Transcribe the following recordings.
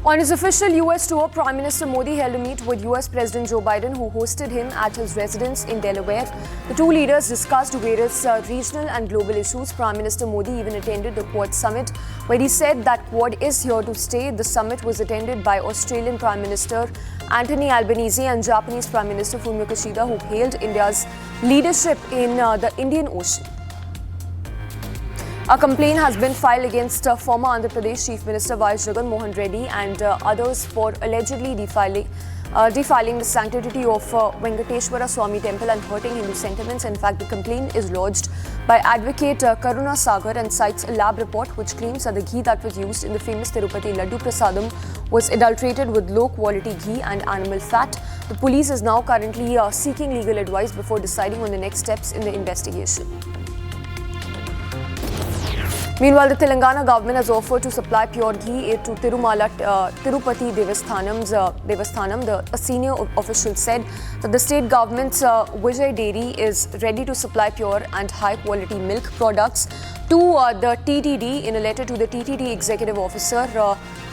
On his official US tour, Prime Minister Modi held a meet with US President Joe Biden, who hosted him at his residence in Delaware. The two leaders discussed various regional and global issues. Prime Minister Modi even attended the Quad Summit, where he said that Quad is here to stay. The summit was attended by Australian Prime Minister Anthony Albanese and Japanese Prime Minister Fumio Kishida, who hailed India's leadership in the Indian Ocean. A complaint has been filed against former Andhra Pradesh Chief Minister Y. Jagan Mohan Reddy and others for allegedly defiling the sanctity of Venkateshwara Swami Temple and hurting Hindu sentiments. In fact, the complaint is lodged by advocate Karuna Sagar and cites a lab report which claims that the ghee that was used in the famous Tirupati laddu prasadam was adulterated with low-quality ghee and animal fat. The police is now currently seeking legal advice before deciding on the next steps in the investigation. Meanwhile, the Telangana government has offered to supply pure ghee to Tirupati Devasthanam. A senior official said that the state government's Vijay Dairy is ready to supply pure and high-quality milk products to the TTD. In a letter to the TTD executive officer,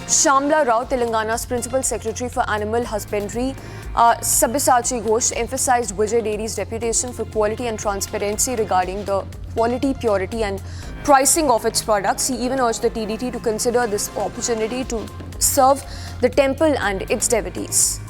Shamla Rao, Telangana's principal secretary for animal husbandry, Sabyasachi Ghosh, emphasized Vijay Dairy's reputation for quality and transparency regarding the quality, purity and pricing of its products. He even urged the TDT to consider this opportunity to serve the temple and its devotees.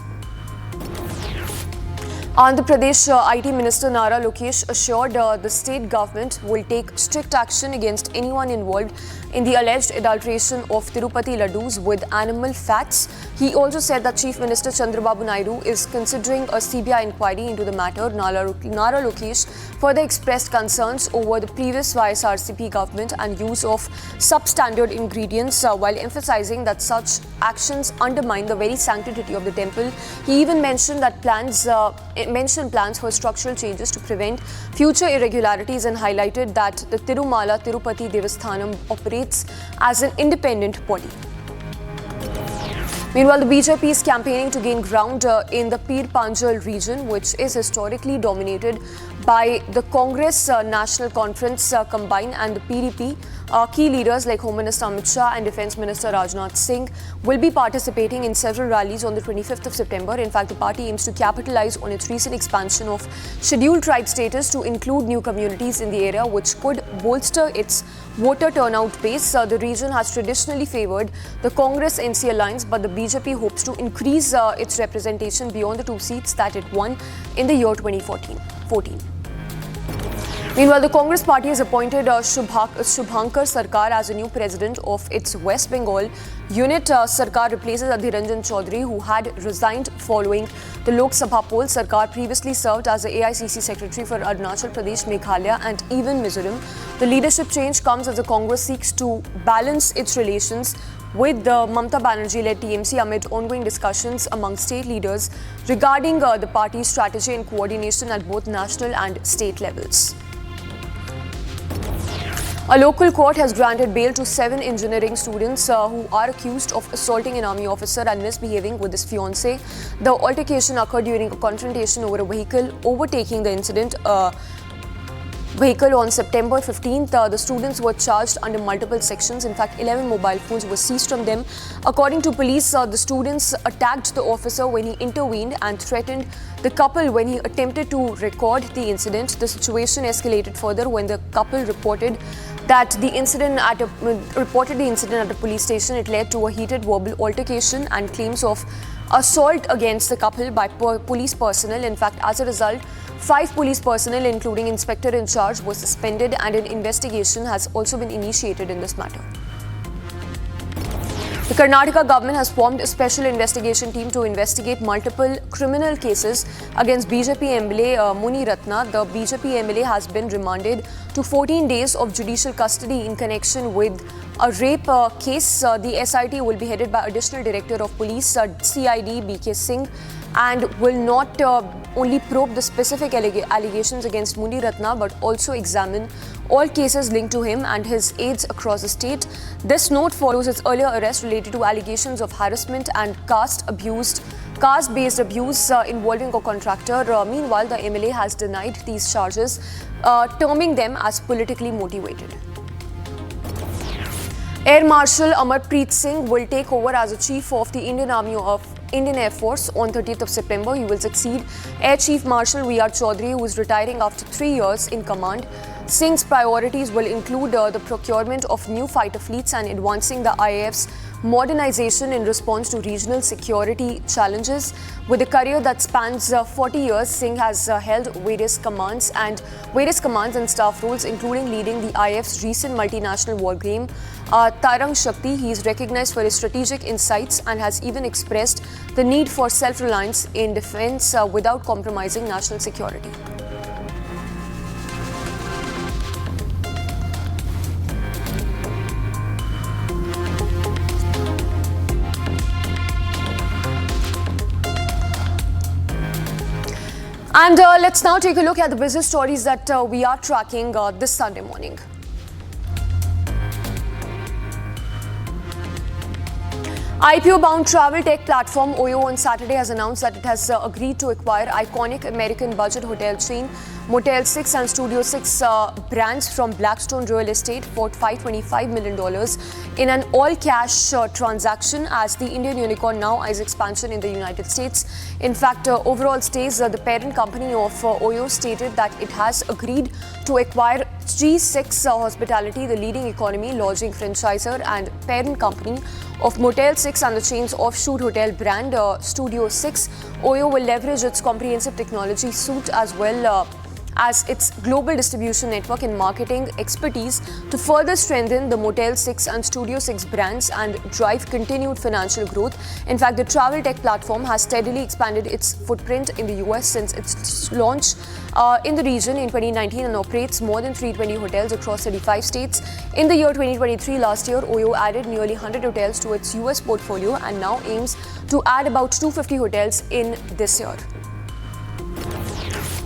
Andhra Pradesh IT Minister Nara Lokesh assured the state government will take strict action against anyone involved in the alleged adulteration of Tirupati laddus with animal fats. He also said that Chief Minister Chandrababu Naidu is considering a CBI inquiry into the matter. Nara Lokesh further expressed concerns over the previous YSRCP government and use of substandard ingredients while emphasizing that such actions undermine the very sanctity of the temple. He even mentioned that plans for structural changes to prevent future irregularities and highlighted that the Tirupati Devasthanam operates as an independent body. Meanwhile, the BJP is campaigning to gain ground in the Pir Panjal region, which is historically dominated by the Congress National Conference combined and the PDP. Key leaders like Home Minister Amit Shah and Defence Minister Rajnath Singh will be participating in several rallies on the 25th of September. In fact, the party aims to capitalize on its recent expansion of scheduled tribe status to include new communities in the area, which could bolster its voter turnout base. The region has traditionally favoured the Congress-NC alliance, but the BJP hopes to increase its representation beyond the two seats that it won in the year 2014. Meanwhile, the Congress party has appointed Shubhankar Sarkar as the new president of its West Bengal unit. Sarkar replaces Adhiranjan Chaudhary, who had resigned following the Lok Sabha poll. Sarkar previously served as the AICC secretary for Arunachal Pradesh, Meghalaya and even Mizoram. The leadership change comes as the Congress seeks to balance its relations with the Mamata Banerjee-led TMC amid ongoing discussions among state leaders regarding the party's strategy and coordination at both national and state levels. A local court has granted bail to 7 engineering students who are accused of assaulting an army officer and misbehaving with his fiancée. The altercation occurred during a confrontation over a vehicle overtaking the incident. Vehicle on September 15th. The students were charged under multiple sections. In fact, 11 mobile phones were seized from them. According to police, the students attacked the officer when he intervened and threatened the couple when he attempted to record the incident. The situation escalated further when the couple reported the incident at a police station. It led to a heated verbal altercation and claims of assault against the couple by police personnel. In fact, as a result, 5 police personnel, including inspector in charge, were suspended and an investigation has also been initiated in this matter. The Karnataka government has formed a special investigation team to investigate multiple criminal cases against BJP MLA Muni Ratna. The BJP MLA has been remanded to 14 days of judicial custody in connection with a rape case. The SIT will be headed by Additional Director of Police CID BK Singh and will not only probe the specific allegations against Muni Ratna but also examine all cases linked to him and his aides across the state. This note follows his earlier arrest related to allegations of harassment and caste-based abuse involving a contractor. Meanwhile, the MLA has denied these charges, terming them as politically motivated. Air Marshal Amarpreet Singh will take over as the Chief of the Indian Air Force on 30th of September. He will succeed Air Chief Marshal V.R. Chaudhary, who is retiring after 3 years in command. Singh's priorities will include the procurement of new fighter fleets and advancing the IAF's modernization in response to regional security challenges. With a career that spans 40 years, Singh has held various commands and staff roles, including leading the IAF's recent multinational war game, Tarang Shakti. He is recognized for his strategic insights and has even expressed the need for self-reliance in defense without compromising national security. And let's now take a look at the business stories that we are tracking this Sunday morning. IPO-bound travel tech platform OYO on Saturday has announced that it has agreed to acquire iconic American budget hotel chain Motel 6 and Studio 6 brands from Blackstone Real Estate for $525 million in an all-cash transaction, as the Indian unicorn now eyes expansion in the United States. In fact, overall stays, the parent company of OYO stated that it has agreed to acquire G6 Hospitality, the leading economy lodging franchisor and parent company of Motel 6 and the chain's offshoot hotel brand Studio 6. OYO will leverage its comprehensive technology suite as well as its global distribution network and marketing expertise to further strengthen the Motel 6 and Studio 6 brands and drive continued financial growth. In fact, the travel tech platform has steadily expanded its footprint in the US since its launch in the region in 2019 and operates more than 320 hotels across 35 states. In the year 2023, last year, OYO added nearly 100 hotels to its US portfolio and now aims to add about 250 hotels in this year.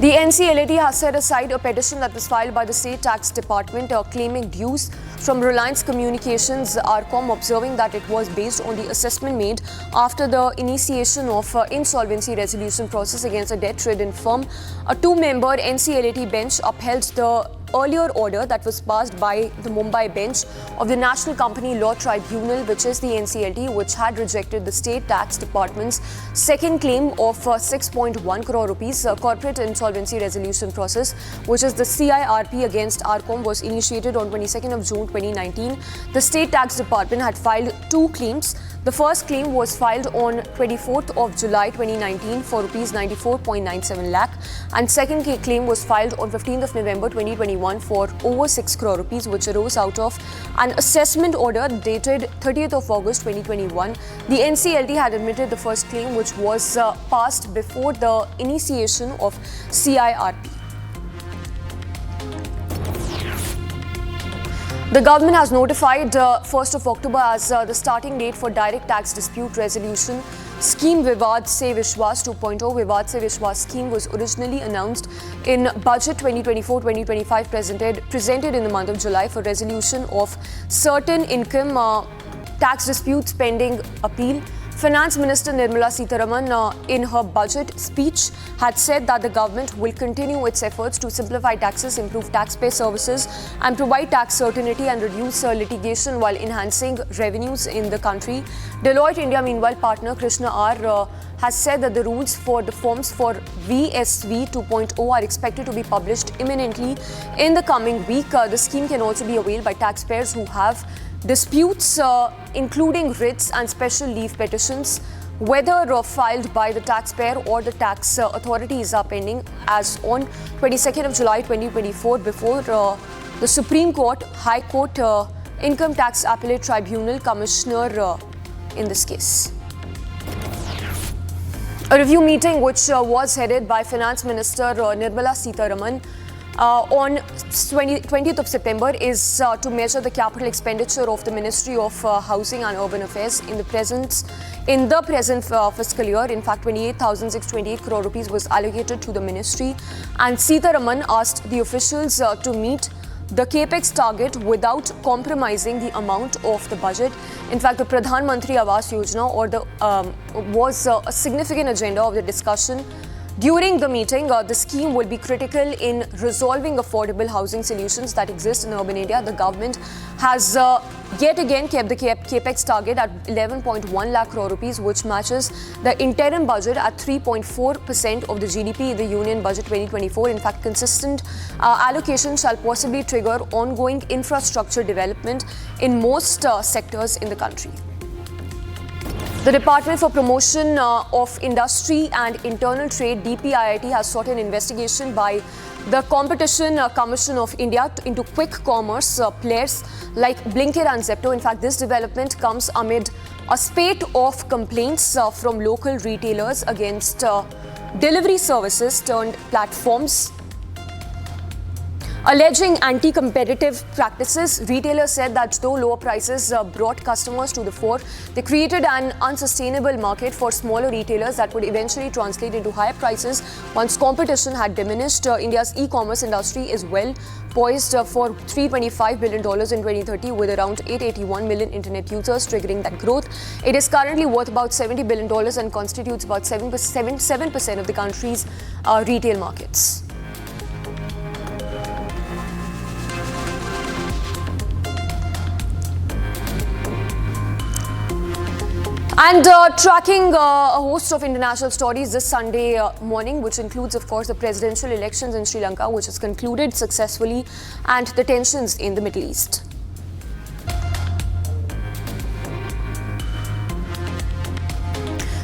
The NCLAT has set aside a petition that was filed by the State Tax Department claiming dues from Reliance Communications Arcom, observing that it was based on the assessment made after the initiation of insolvency resolution process against a debt-ridden firm. A two-member NCLAT bench upheld the earlier order that was passed by the Mumbai bench of the National Company Law Tribunal, which is the NCLT, which had rejected the State Tax Department's second claim of 6.1 crore rupees. Corporate insolvency resolution process, which is the CIRP against Arcom, was initiated on 22nd of June 2019. The State Tax Department had filed two claims. The first claim was filed on 24th of July 2019 for rupees 94.97 lakh, and second claim was filed on 15th of November 2021 for over 6 crore rupees, which arose out of an assessment order dated 30th of August 2021. The NCLT had admitted the first claim, which was passed before the initiation of CIRP. The government has notified 1st of October as the starting date for direct tax dispute resolution scheme Vivad Se Vishwas 2.0. Vivad Se Vishwas scheme was originally announced in Budget 2024-2025 presented in the month of July for resolution of certain income tax disputes pending appeal. Finance Minister Nirmala Sitharaman, in her budget speech, had said that the government will continue its efforts to simplify taxes, improve taxpayer services, and provide tax certainty and reduce litigation while enhancing revenues in the country. Deloitte India, meanwhile, partner Krishna R. has said that the rules for the forms for VSV 2.0 are expected to be published imminently in the coming week. The scheme can also be availed by taxpayers who have disputes, including writs and special leave petitions, whether filed by the taxpayer or the tax authorities, are pending as on 22nd of July 2024 before the Supreme Court, High Court, Income Tax Appellate Tribunal Commissioner in this case. A review meeting which was headed by Finance Minister Nirmala Sitharaman on 20th of September is to measure the capital expenditure of the Ministry of Housing and Urban Affairs in the present fiscal year. In fact, 28,628 crore rupees was allocated to the ministry, and Sitharaman asked the officials to meet the capex target without compromising the amount of the budget. In fact, the Pradhan Mantri Awas Yojana was a significant agenda of the discussion. During the meeting, the scheme will be critical in resolving affordable housing solutions that exist in urban area. The government has yet again kept the capex target at 11.1 lakh crore rupees, which matches the interim budget at 3.4% of the GDP in the Union Budget 2024. In fact, consistent allocation shall possibly trigger ongoing infrastructure development in most sectors in the country. The Department for Promotion of Industry and Internal Trade (DPIIT) has sought an investigation by the Competition Commission of India into quick commerce players like Blinkit and Zepto. In fact, this development comes amid a spate of complaints from local retailers against delivery services turned platforms. Alleging anti-competitive practices, retailers said that though lower prices brought customers to the fore, they created an unsustainable market for smaller retailers that would eventually translate into higher prices once competition had diminished. India's e-commerce industry is well poised for $325 billion in 2030 with around 881 million internet users, triggering that growth. It is currently worth about $70 billion and constitutes about 7% of the country's retail markets. And tracking a host of international stories this Sunday morning, which includes, of course, the presidential elections in Sri Lanka, which has concluded successfully, and the tensions in the Middle East.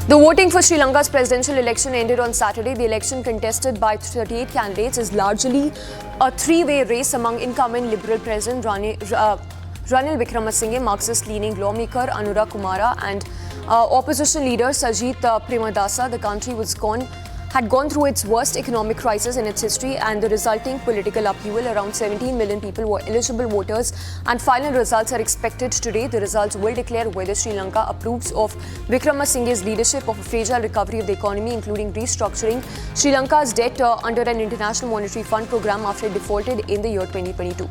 The voting for Sri Lanka's presidential election ended on Saturday. The election, contested by 38 candidates, is largely a three-way race among incumbent Liberal President Ranil Wickremesinghe, Marxist-leaning lawmaker Anura Kumara, and opposition leader Sajith Premadasa. The country had gone through its worst economic crisis in its history, and the resulting political upheaval. Around 17 million people were eligible voters, and final results are expected today. The results will declare whether Sri Lanka approves of Wickremesinghe's leadership of a fragile recovery of the economy, including restructuring Sri Lanka's debt under an International Monetary Fund program after it defaulted in the year 2022.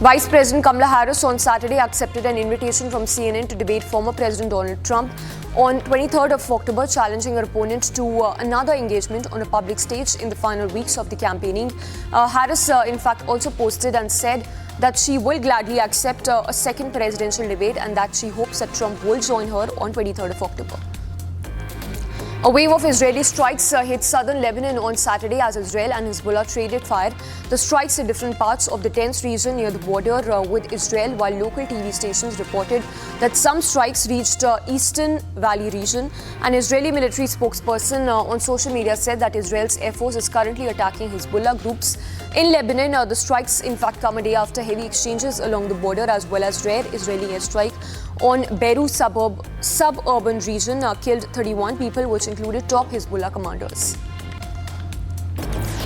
Vice President Kamala Harris on Saturday accepted an invitation from CNN to debate former President Donald Trump on 23rd of October, challenging her opponent to another engagement on a public stage in the final weeks of the campaigning. Harris, in fact, also posted and said that she will gladly accept a second presidential debate and that she hopes that Trump will join her on 23rd of October. A wave of Israeli strikes hit southern Lebanon on Saturday as Israel and Hezbollah traded fire. The strikes hit different parts of the tense region near the border with Israel, while local TV stations reported that some strikes reached Eastern Valley region. An Israeli military spokesperson on social media said that Israel's Air Force is currently attacking Hezbollah groups in Lebanon. The strikes, in fact, come a day after heavy exchanges along the border as well as rare Israeli airstrike on Beirut suburban region killed 31 people, which included top Hezbollah commanders.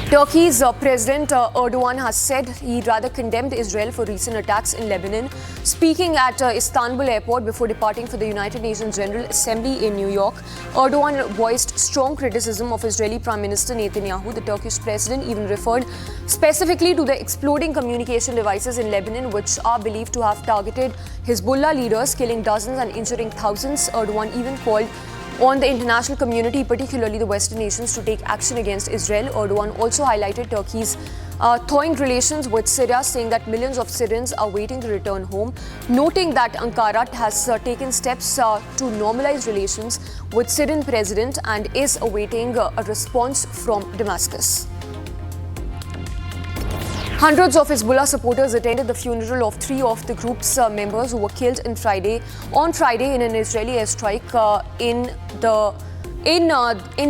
Turkey's President Erdogan has said he'd rather condemned Israel for recent attacks in Lebanon. Speaking at Istanbul airport before departing for the United Nations General Assembly in New York, Erdogan voiced strong criticism of Israeli Prime Minister Netanyahu. The Turkish president even referred specifically to the exploding communication devices in Lebanon, which are believed to have targeted Hezbollah leaders, killing dozens and injuring thousands. Erdogan even called on the international community, particularly the Western nations, to take action against Israel. Erdogan also highlighted Turkey's thawing relations with Syria, saying that millions of Syrians are waiting to return home, noting that Ankara has taken steps to normalize relations with Syrian president and is awaiting a response from Damascus. Hundreds of Hezbollah supporters attended the funeral of three of the group's members who were killed on Friday in an Israeli airstrike in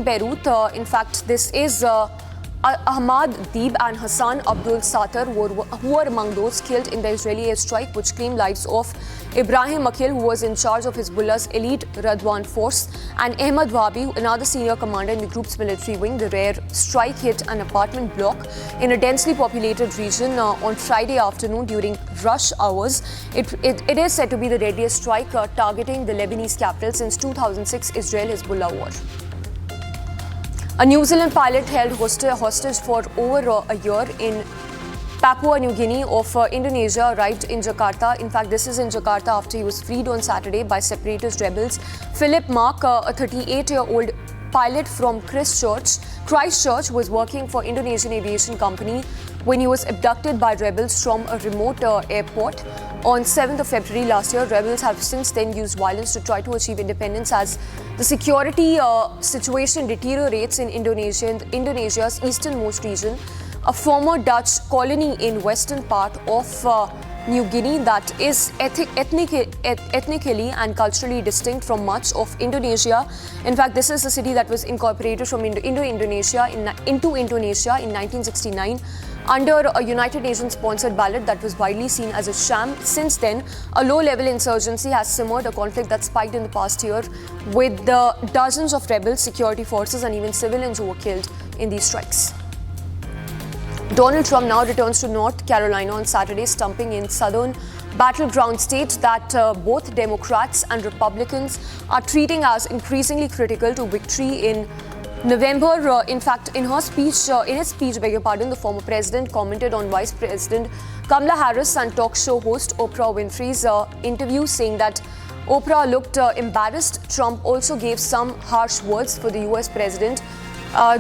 Beirut. In fact, this is Ahmad Deeb and Hassan Abdul Sattar who were among those killed in the Israeli airstrike, which claimed lives of Ibrahim Akil, who was in charge of Hezbollah's elite Radwan force, and Ahmad Wabi, another senior commander in the group's military wing. The rare strike hit an apartment block in a densely populated region on Friday afternoon during rush hours. It is said to be the deadliest strike targeting the Lebanese capital since 2006 Israel-Hezbollah war. A New Zealand pilot held hostage for over a year in Papua New Guinea of Indonesia arrived in Jakarta. In fact, this is in Jakarta after he was freed on Saturday by separatist rebels. Philip Mark, a 38-year-old pilot from Christchurch, Christchurch was working for Indonesian aviation company when he was abducted by rebels from a remote airport on 7th of February last year. Rebels have since then used violence to try to achieve independence as the security situation deteriorates in Indonesia's easternmost region, a former Dutch colony in western part of New Guinea that is ethnically and culturally distinct from much of Indonesia. In fact, this is a city that was incorporated from into Indonesia in 1969 under a United Nations-sponsored ballot that was widely seen as a sham. Since then, a low-level insurgency has simmered, a conflict that spiked in the past year with dozens of rebels, security forces and even civilians who were killed in these strikes. Donald Trump now returns to North Carolina on Saturday, stumping in southern battleground state that both Democrats and Republicans are treating as increasingly critical to victory in November. In fact, in his speech, the former president commented on Vice President Kamala Harris and talk show host Oprah Winfrey's interview, saying that Oprah looked embarrassed. Trump also gave some harsh words for the US President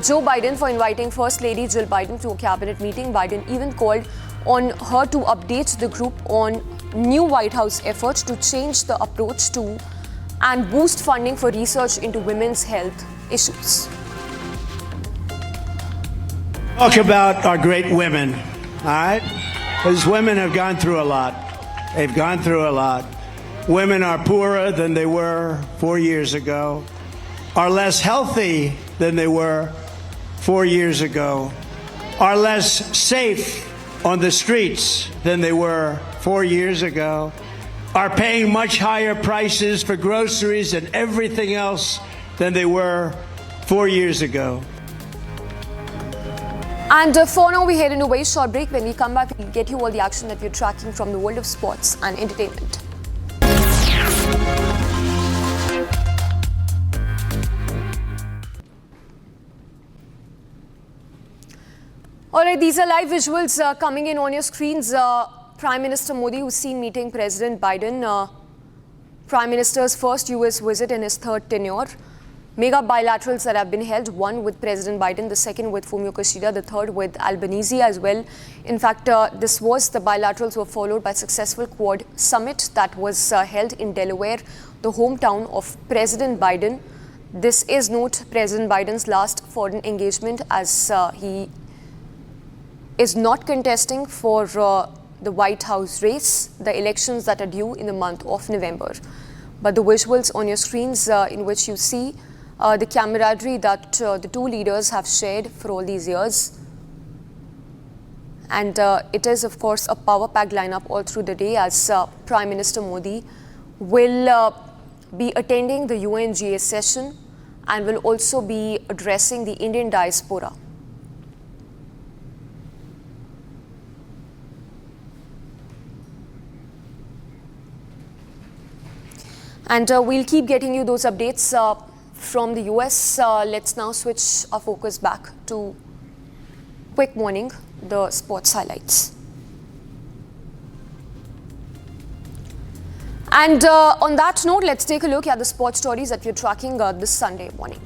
Joe Biden for inviting First Lady Jill Biden to a cabinet meeting. Biden even called on her to update the group on new White House efforts to change the approach to and boost funding for research into women's health issues. Talk about our great women, all right? Because women have gone through a lot. They've gone through a lot. Women are poorer than they were 4 years ago, are less healthy than they were 4 years ago, are less safe on the streets than they were 4 years ago, are paying much higher prices for groceries and everything else than they were 4 years ago. And for now, we head into a very short break. When we come back, we'll get you all the action that we're tracking from the world of sports and entertainment. Alright, these are live visuals coming in on your screens. Prime Minister Modi, who's seen meeting President Biden, Prime Minister's first US visit in his third tenure. Mega bilaterals that have been held, one with President Biden, the second with Fumio Kishida, the third with Albanese as well. In fact, the bilaterals were followed by a successful Quad summit that was held in Delaware, the hometown of President Biden. This is President Biden's last foreign engagement as he is not contesting for the White House race, the elections that are due in the month of November. But the visuals on your screens in which you see the camaraderie that the two leaders have shared for all these years. And it is, of course, a power-packed lineup all through the day as Prime Minister Modi will be attending the UNGA session and will also be addressing the Indian diaspora. And we'll keep getting you those updates from the US. Let's now switch our focus back to quick morning, the sports highlights. And on that note, let's take a look at the sports stories that we're tracking this Sunday morning.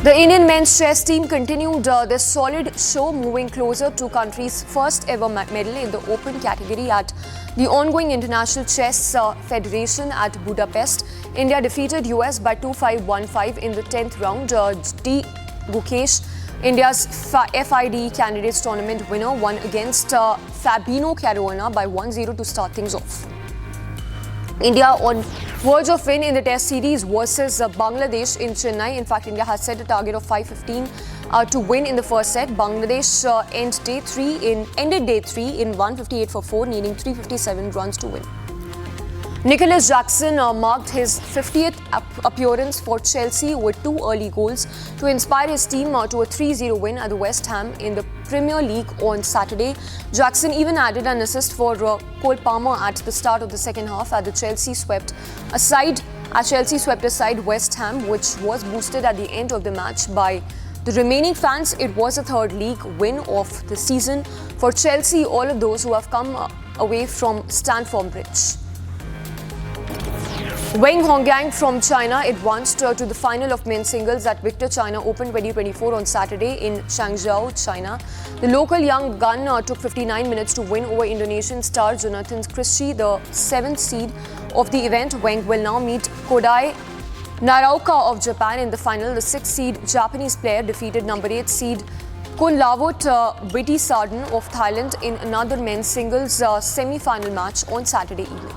The Indian men's chess team continued their solid show, moving closer to country's first ever medal in the open category at the ongoing International Chess Federation at Budapest. India defeated US by 2-5-1-5 in the 10th round. D. Gukesh, India's FIDE Candidates Tournament winner, won against Fabio Caruana by 1-0 to start things off. India on verge of win in the Test series versus Bangladesh in Chennai. In fact, India has set a target of 515 to win in the first set. Bangladesh ended day 3 in 158 for 4, needing 357 runs to win. Nicholas Jackson marked his 50th appearance for Chelsea with 2 early goals to inspire his team to a 3-0 win at the West Ham in the Premier League on Saturday. Jackson even added an assist for Cole Palmer at the start of the second half as Chelsea swept aside West Ham, which was boosted at the end of the match by the remaining fans. It was a third league win of the season for Chelsea, all of those who have come away from Stamford Bridge. Wang Honggang from China advanced to the final of men's singles at Victor China Open 2024 on Saturday in Changzhou, China. The local young gun took 59 minutes to win over Indonesian star Jonathan Christie, the 7th seed of the event. Wang will now meet Kodai Naraoka of Japan in the final. The 6th seed Japanese player defeated number 8 seed Kunlavut Wittisarden of Thailand in another men's singles semi-final match on Saturday evening.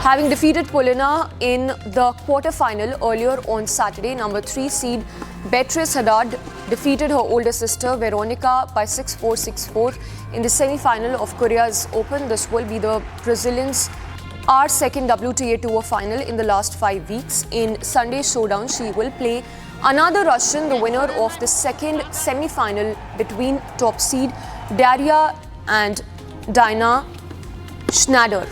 Having defeated Polina in the quarter-final earlier on Saturday, number 3 seed Beatrice Haddad defeated her older sister Veronica by 6-4, 6-4 in the semi-final of Korea's Open. This will be the Brazilians' second WTA Tour final in the last 5 weeks. In Sunday's showdown, she will play another Russian, the winner of the second semi-final between top seed Daria and Dina Schneider.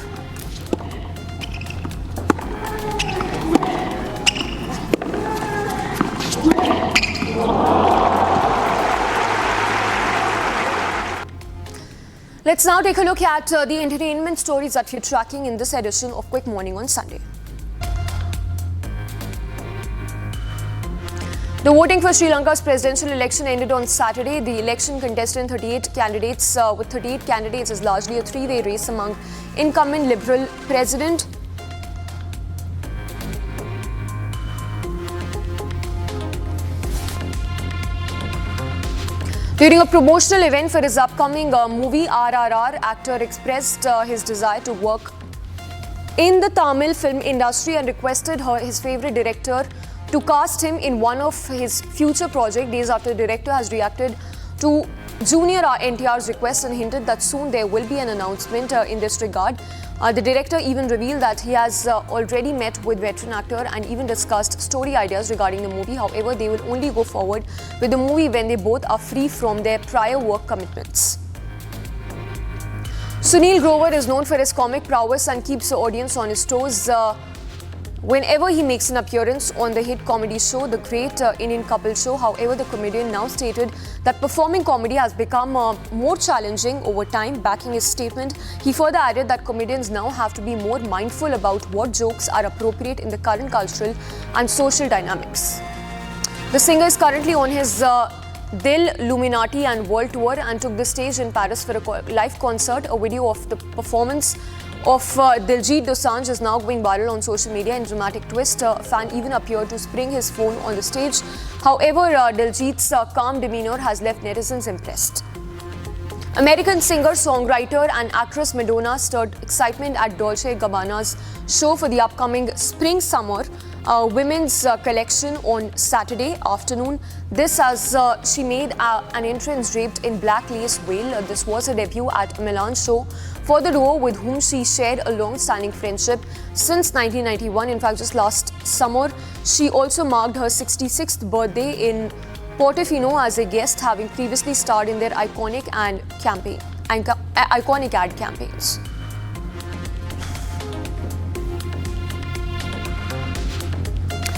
Let's now take a look at the entertainment stories that we're tracking in this edition of Quick Morning on Sunday. The voting for Sri Lanka's presidential election ended on Saturday. The election contested in 38 candidates. With 38 candidates, is largely a three-way race among incumbent Liberal President During a promotional event for his upcoming movie RRR, actor expressed his desire to work in the Tamil film industry and requested his favorite director to cast him in one of his future projects. Days after the director has reacted to Junior NTR's request and hinted that soon there will be an announcement in this regard. The director even revealed that he has already met with veteran actor and even discussed story ideas regarding the movie. However, they will only go forward with the movie when they both are free from their prior work commitments. Sunil Grover is known for his comic prowess and keeps the audience on his toes whenever he makes an appearance on the hit comedy show, The Great Indian Couple Show. However, the comedian now stated that performing comedy has become more challenging over time. Backing his statement, he further added that comedians now have to be more mindful about what jokes are appropriate in the current cultural and social dynamics. The singer is currently on his Dil Luminati and World Tour and took the stage in Paris for a live concert. A video of the performance of Diljit Dosanjh is now going viral on social media. In dramatic twist, a fan even appeared to spring his phone on the stage. However, Diljit's calm demeanor has left netizens impressed. American singer, songwriter and actress Madonna stirred excitement at Dolce & Gabbana's show for the upcoming Spring-Summer women's collection on Saturday afternoon. This as she made an entrance draped in black lace veil. This was her debut at a Milan show for the duo with whom she shared a long-standing friendship since 1991. In fact, just last summer, she also marked her 66th birthday in Portofino as a guest, having previously starred in their iconic ad campaigns.